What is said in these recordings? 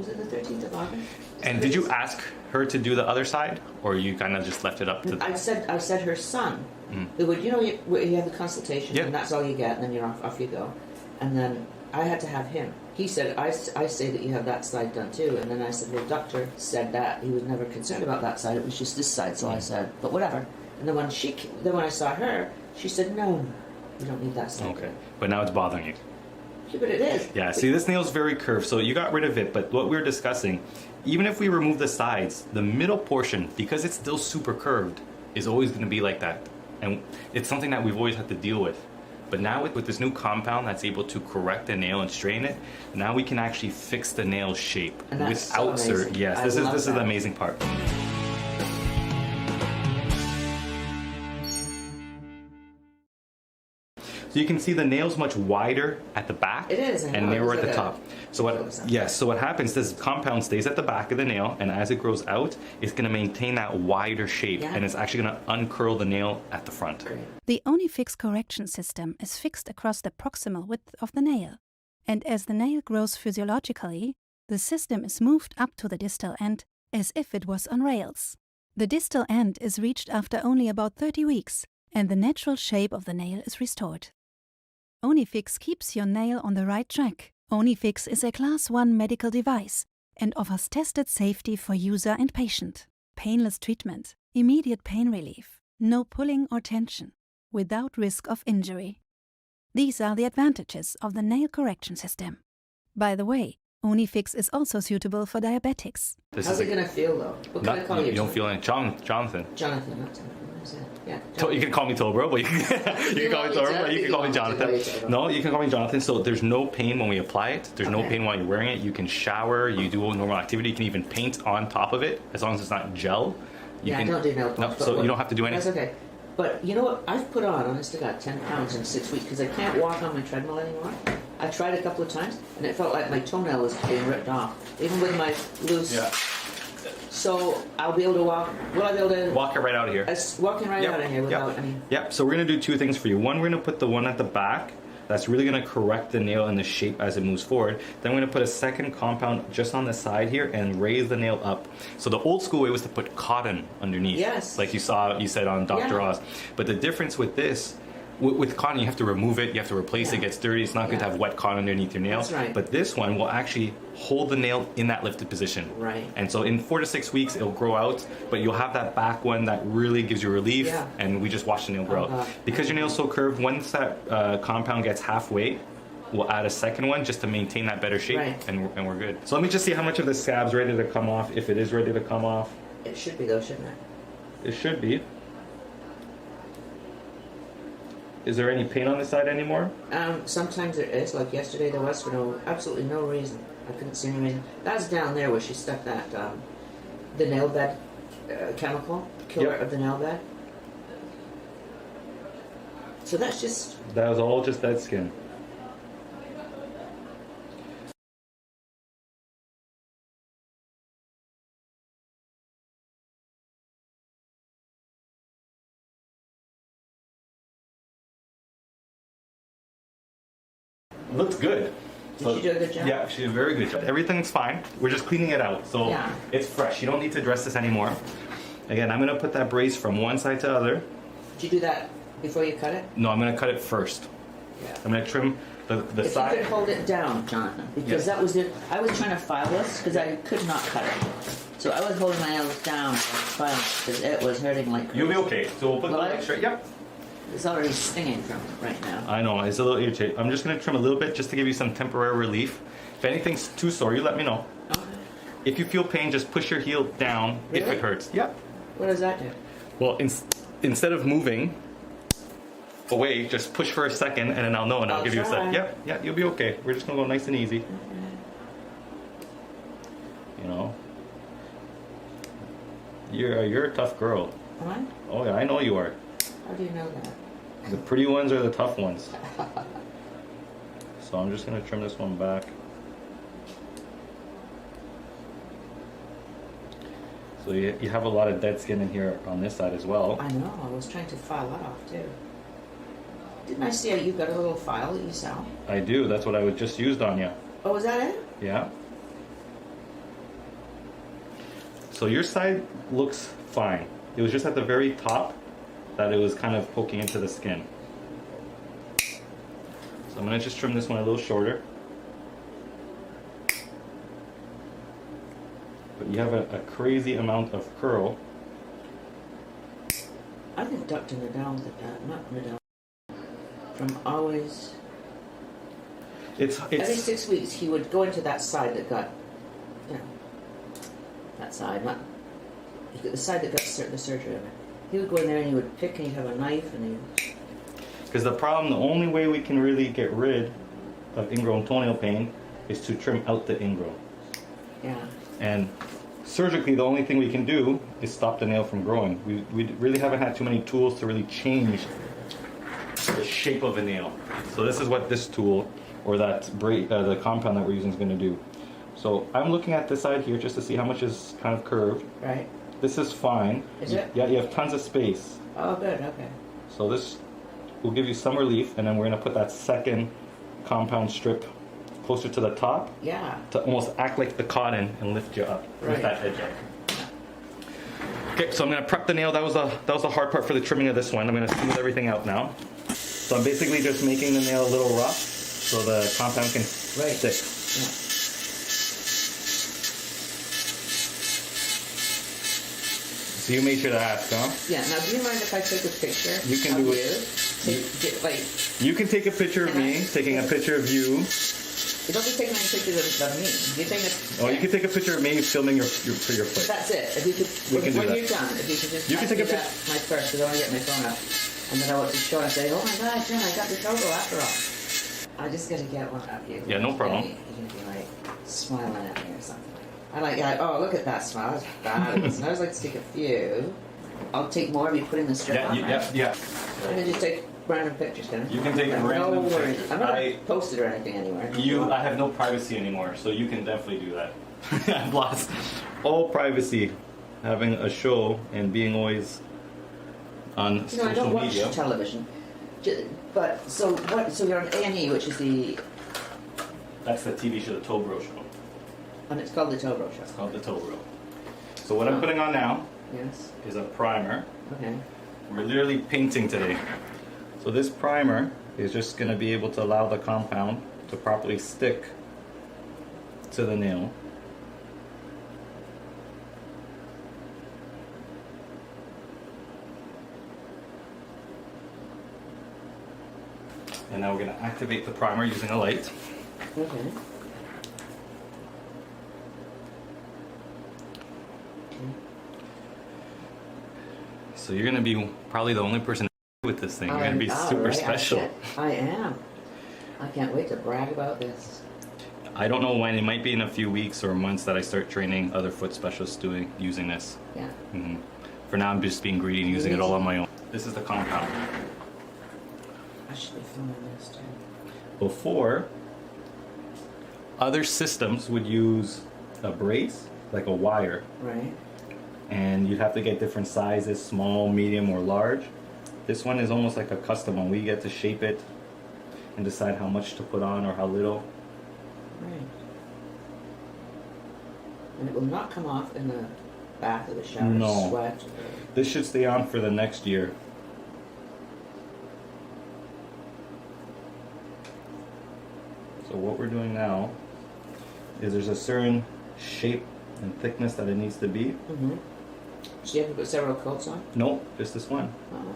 Was it the 13th of August? And did you ask her to do the other side, or you kind of just left it up to? I said her son. It would, you have the consultation, and that's all you get, and then you're off you go. And then I had to have him. He said, I say that you have that side done too. And then I said, well, doctor said that he was never concerned about that side. It was just this side. So I said, but whatever. And then when I saw her, she said, no, you don't need that side. Okay, but now it's bothering you. Yeah, but it is. Yeah, see, this nail's very curved, so you got rid of it, but what we're discussing, even if we remove the sides, the middle portion, because it's still super curved, is always going to be like that. And it's something that we've always had to deal with. But now with this new compound that's able to correct the nail and straighten it, now we can actually fix the nail shape without surgery. Yes, this is the amazing part. So you can see the nail's much wider at the back. It is, and narrower at the top. So what happens, this compound stays at the back of the nail, and as it grows out, it's going to maintain that wider shape, and it's actually going to uncurl the nail at the front. The Onifix correction system is fixed across the proximal width of the nail, and as the nail grows physiologically, the system is moved up to the distal end as if it was on rails. The distal end is reached after only about 30 weeks, and the natural shape of the nail is restored. Onifix keeps your nail on the right track. Onifix is a Class 1 medical device and offers tested safety for user and patient. Painless treatment, immediate pain relief, no pulling or tension, without risk of injury. These are the advantages of the nail correction system. By the way, Onifix is also suitable for diabetics. How's it going to feel though? What can I call you? You don't feel like Jonathan. Jonathan, not Jonathan. Yeah, you can call me Tobro, but you can call me Tobro, but you can call me Jonathan. No, you can call me Jonathan. So there's no pain when we apply it. There's no pain while you're wearing it. You can shower, you do a normal activity. You can even paint on top of it, as long as it's not gel. I don't do nail polish. No, so you don't have to do anything. That's okay. But you know what? I've put on, honest to God, 10 pounds in 6 weeks because I can't walk on my treadmill anymore. I tried a couple of times, and it felt like my toenail was being ripped off, even with my loose. Yeah. So I'll be able to walk. Will I be able to walk it right out of here? Walking right out of here without any. Yep. So we're gonna do two things for you. One, we're gonna put the one at the back. That's really gonna correct the nail and the shape as it moves forward. Then we're gonna put a second compound just on the side here and raise the nail up. So the old school way was to put cotton underneath. Yes. Like you said on Dr. Oz. But the difference with this, with cotton, you have to remove it, you have to replace it, it gets dirty. It's not good to have wet cotton underneath your nail. That's right. But this one will actually hold the nail in that lifted position. Right. And so in 4 to 6 weeks, it'll grow out, but you'll have that back one that really gives you relief, and we just watch the nail grow out. Because your nail's so curved, once that compound gets halfway, we'll add a second one just to maintain that better shape, and we're good. So let me just see how much of the scab's ready to come off, if it is ready to come off. It should be though, shouldn't it? It should be. Is there any pain on this side anymore? Sometimes there is. Like yesterday, there was for absolutely no reason. I couldn't see any reason. That's down there where she stuck that the nail bed chemical killer of the nail bed. So that's just. That was all just dead skin. Looks good. Did she do a good job? Yeah, she did a very good job. Everything's fine. We're just cleaning it out, so it's fresh. You don't need to dress this anymore. Again, I'm gonna put that brace from one side to the other. Did you do that before you cut it? No, I'm gonna cut it first. Yeah. I'm gonna trim the side. If you could hold it down, Jonathan, because that was it. I was trying to file this because I could not cut it. So I was holding my nails down and filing because it was hurting like crazy. You'll be okay. So we'll put the extra. Yep. It's already stinging from it right now. I know, it's a little irritating. I'm just going to trim a little bit just to give you some temporary relief. If anything's too sore, you let me know. Okay. If you feel pain, just push your heel down if it hurts. Yep. What does that do? Well, instead of moving away, just push for a second and then I'll know and I'll give you a second. Yep, yeah, you'll be okay. We're just going to go nice and easy. Okay. You know. You're a tough girl. Am I? Oh yeah, I know you are. How do you know that? The pretty ones are the tough ones. So I'm just going to trim this one back. So you have a lot of dead skin in here on this side as well. I know, I was trying to file that off too. Didn't I see how you got a little file that you sell? I do, that's what I just used on you. Oh, was that it? Yeah. So your side looks fine. It was just at the very top that it was kind of poking into the skin. So I'm gonna just trim this one a little shorter. But you have a crazy amount of curl. I think Dr. Nadal did that, not Nadal. From always... Every 6 weeks he would go into that side that got, you know, that side, not the side that got the surgery of it. He would go in there and he would pick and he'd have a knife and he... Because the problem, the only way we can really get rid of ingrown toenail pain is to trim out the ingrown. Yeah. And surgically, the only thing we can do is stop the nail from growing. We really haven't had too many tools to really change the shape of a nail. So this is what this tool, or that the compound that we're using, is going to do. So I'm looking at this side here just to see how much is kind of curved. Right. This is fine. Is it? Yeah, you have tons of space. Oh, good, okay. So this will give you some relief, and then we're going to put that second compound strip closer to the top. Yeah. To almost act like the cotton and lift you up with that edge up. Okay, so I'm going to prep the nail. That was the hard part for the trimming of this one. I'm going to smooth everything out now. So I'm basically just making the nail a little rough so the compound can stick. Yeah. So you made sure to ask, huh? Yeah. Now, do you mind if I take a picture? You can do it. You can take a picture of me, taking a picture of you. You don't be taking any pictures of me. You take a, oh, you can take a picture of me filming your foot. That's it. If you could, when you're done, if you could just you can take a picture. My first, because I want to get my phone up, and then I want to show and say, "Oh my God, Jen, I got the photo after all." I just got to get one of you. Yeah, no problem. You're gonna be like smiling at me or something. I like, oh, look at that smile. That's fabulous. And I always like to take a few. I'll take more of you putting the strip on. Yeah. I can just take random pictures, can I? You can take random pictures. I'm not post it or anything anywhere. I have no privacy anymore, so you can definitely do that. I've lost all privacy having a show and being always on social media. I don't watch television. But so what? So you're on A&E, which is the. That's the TV show, the Tobro show. And it's called the Tobro show. It's called the Tobro. So what I'm putting on now is a primer. Okay. We're literally painting today. So this primer is just going to be able to allow the compound to properly stick to the nail. And now we're going to activate the primer using a light. Okay. So you're going to be probably the only person with this thing. You're going to be super special. I am. I can't wait to brag about this. I don't know when. It might be in a few weeks or months that I start training other foot specialists using this. Yeah. Mm-hmm. For now, I'm just being greedy and using it all on my own. This is the compound. I should be filming this too. Before, other systems would use a brace, like a wire. Right. And you'd have to get different sizes, small, medium, or large. This one is almost like a custom one. We get to shape it and decide how much to put on or how little. Right. And it will not come off in the bath of the shower. No. Sweat. This should stay on for the next year. So what we're doing now is there's a certain shape and thickness that it needs to be. Mm-hmm. So you have to put several coats on? No, just this one. Oh, okay.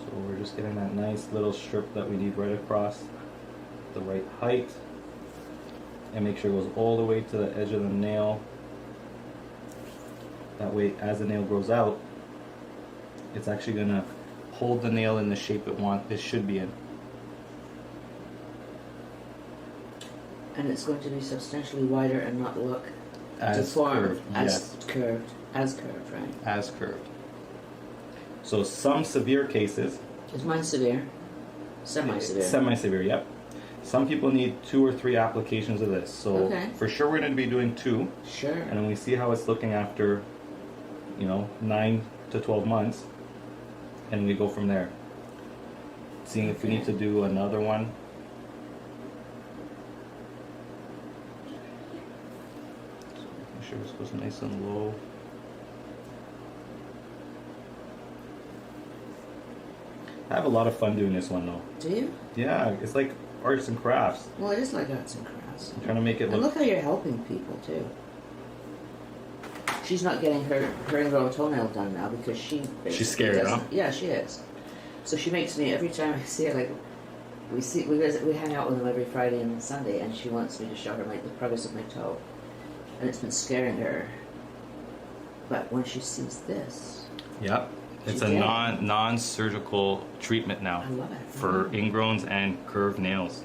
So we're just getting that nice little strip that we need right across the right height. And make sure it goes all the way to the edge of the nail. That way, as the nail grows out, it's actually going to hold the nail in the shape it should be in. And it's going to be substantially wider and not look As deformed. curved, As curved. As curved, right? As curved. So some severe cases. Is mine severe? Semi-severe. Semi-severe, yep. Some people need 2 or 3 applications of this. So for sure we're going to be doing 2. Sure. And when we see how it's looking after, 9 to 12 months, and we go from there. Seeing if we need to do another one. Make sure it's nice and low. I have a lot of fun doing this one though. Do you? Yeah, it's like arts and crafts. Well, it is like arts and crafts. I'm trying to make it And look... look how you're helping people too. She's not getting her ingrown toenail done now because she's scared, huh? Yeah, she is. So she makes me, every time I see her, like, we hang out with them every Friday and Sunday, and she wants me to show her the progress of my toe. And it's been scaring her. But when she sees this... Yep. It's a non-surgical treatment now. I love it. For ingrowns and curved nails.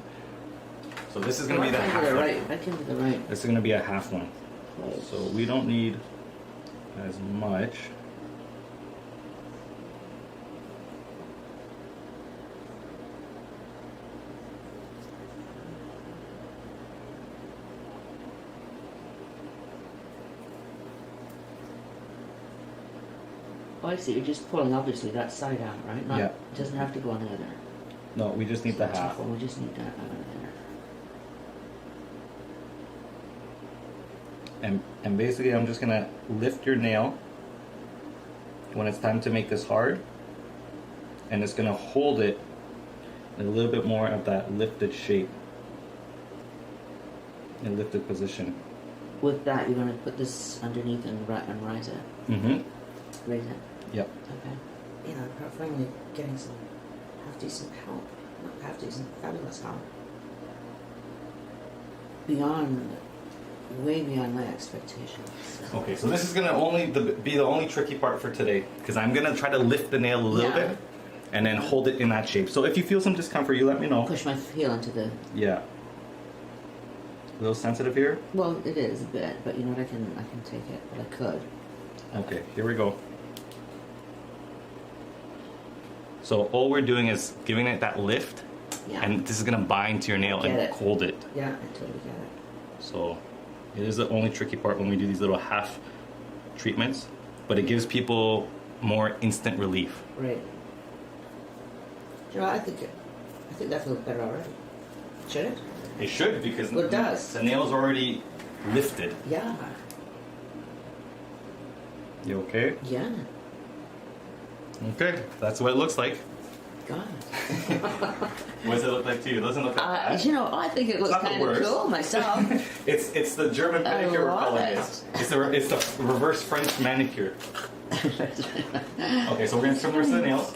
So this is going to be the half one. I came to the right. This is going to be a half one. Okay. So we don't need as much. Oh, I see. You're just pulling, obviously, that side out, right? Not, Yeah. It doesn't have to go on the other. No, we just need the half. We just need that out of there. And basically I'm just going to lift your nail when it's time to make this hard. And it's going to hold it in a little bit more of that lifted shape. In lifted position. With that, you're going to put this underneath and rise it? Mm-hmm. Raise it? Yep. Okay. You know, finally getting some half-decent help. Not half-decent, fabulous help. Way beyond my expectations. Okay, so this is going to be the only tricky part for today, because I'm going to try to lift the nail a little bit and then hold it in that shape. So if you feel some discomfort, you let me know. Push my heel into the... Yeah. A little sensitive here? Well, it is a bit, but you know what, I can take it, but I could. Okay, here we go. So all we're doing is giving it that lift, and this is going to bind to your nail and hold it. Yeah, I totally get it. So it is the only tricky part when we do these little half treatments, but it gives people more instant relief. Right. You know, I think that feels better already. Should it? It should, because it does. The nail's already lifted. Yeah. You okay? Yeah. Okay, that's what it looks like. God. What does it look like to you? It doesn't look like that. You know, I think it looks kind of cool myself. It's the German pedicure we're calling it. It's the reverse French manicure. Okay, so we're going to trim the rest of the nails.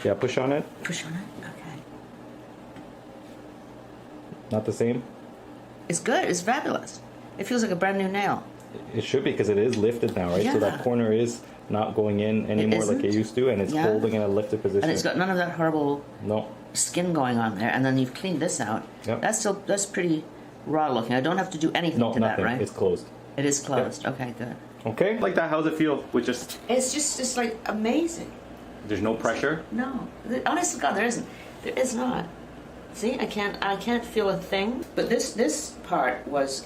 Yeah, push on it. Push on it? Okay. Not the same? It's good. It's fabulous. It feels like a brand new nail. It should be, because it is lifted now, right? Yeah. So that corner is not going in anymore like it used to, and it's holding in a lifted position. And it's got none of that horrible skin going on there. And then you've cleaned this out. Yep. That's pretty raw looking. I don't have to do anything to that, right? It's closed. It is closed. Yep. Okay, good. Okay, like that. How's it feel? With just... It's like amazing. There's no pressure? No. Honest to God, there isn't. There is not. See, I can't feel a thing. But this part was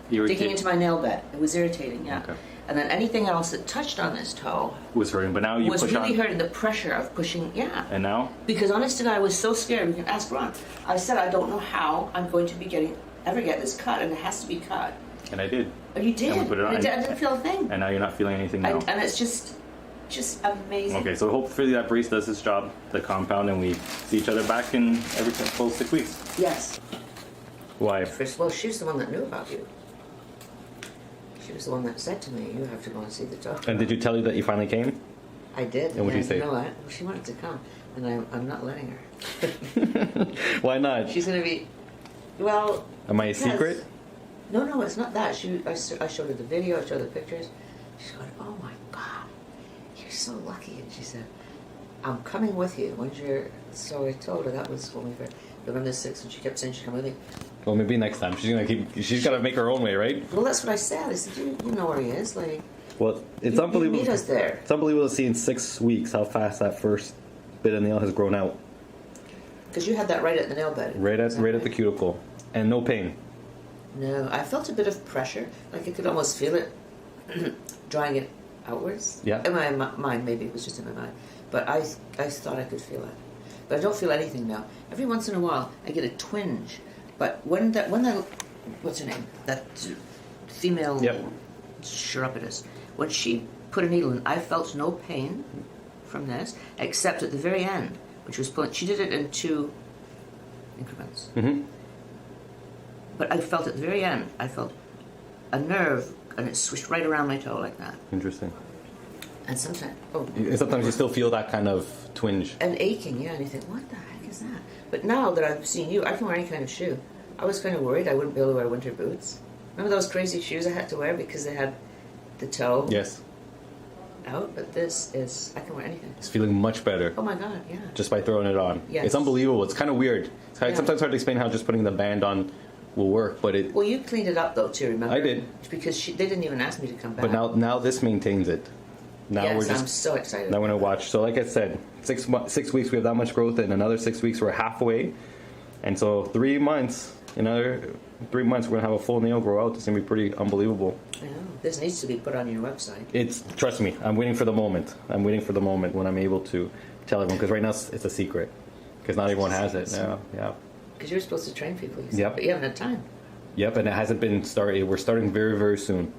digging into my nail bed. It was irritating, yeah. Okay. And then anything else that touched on this toe was hurting. But now you push on. Was really hurting. The pressure of pushing, yeah. And now? Because honest to God, I was so scared. We can ask Ron. I said I don't know how I'm going to be ever get this cut, and it has to be cut. And I did. Oh, you did. And we put it on. I didn't feel a thing. And now you're not feeling anything now. And it's just amazing. Okay, so hopefully that brace does its job, the compound, and we see each other back in every full 6 weeks. Yes. Why? Well, she's the one that knew about you. She was the one that said to me, "You have to go and see the doctor." And did you tell her that you finally came? I did. And what did you say? You know what? She wanted to come, and I'm not letting her. Why not? She's going to be, well... Am I a secret? No, it's not that. I showed her the video, I showed her the pictures. She's going, "Oh my God, you're so lucky." And she said, "I'm coming with you." So I told her that was when we were November 6th, and she kept saying she'd come with me. Well, maybe next time. She's got to make her own way, right? Well, that's what I said. I said, you know where he is. Like, well, it's unbelievable. You meet us there. It's unbelievable to see in 6 weeks how fast that first bit of nail has grown out. Because you had that right at the nail bed. Right at the cuticle. And no pain. No, I felt a bit of pressure. Like I could almost feel it drawing it outwards. Yeah. In my mind, maybe it was just in my mind. But I thought I could feel it. But I don't feel anything now. Every once in a while, I get a twinge. But when that what's her name? That female chiropodist. When she put a needle in, I felt no pain from this, except at the very end, which was pulling. She did it in 2 increments. Mm-hmm. But I felt at the very end, I felt a nerve, and it swished right around my toe like that. Interesting. And sometimes, sometimes you still feel that kind of twinge. And aching, yeah. And you think, what the heck is that? But now that I've seen you, I can wear any kind of shoe. I was kind of worried I wouldn't be able to wear winter boots. Remember those crazy shoes I had to wear because they had the toe out? But this is, I can wear anything. It's feeling much better. Oh my God, yeah. Just by throwing it on. Yes. It's unbelievable. It's kind of weird. It's sometimes hard to explain how just putting the band on will work, but it... Well, you cleaned it up though too, remember? I did. Because they didn't even ask me to come back. But now this maintains it. Now yes, we're just... I'm so excited. Now we're going to watch. So like I said, 6 weeks we have that much growth, and another 6 weeks we're halfway. And so 3 months, another 3 months we're going to have a full nail grow out. It's going to be pretty unbelievable. I know. This needs to be put on your website. Trust me, I'm waiting for the moment. I'm waiting for the moment when I'm able to tell everyone, because right now it's a secret. Because not everyone has it. Yeah. Because you're supposed to train people, you said, yep. But you haven't had time. Yep, and it hasn't been started. We're starting very, very soon.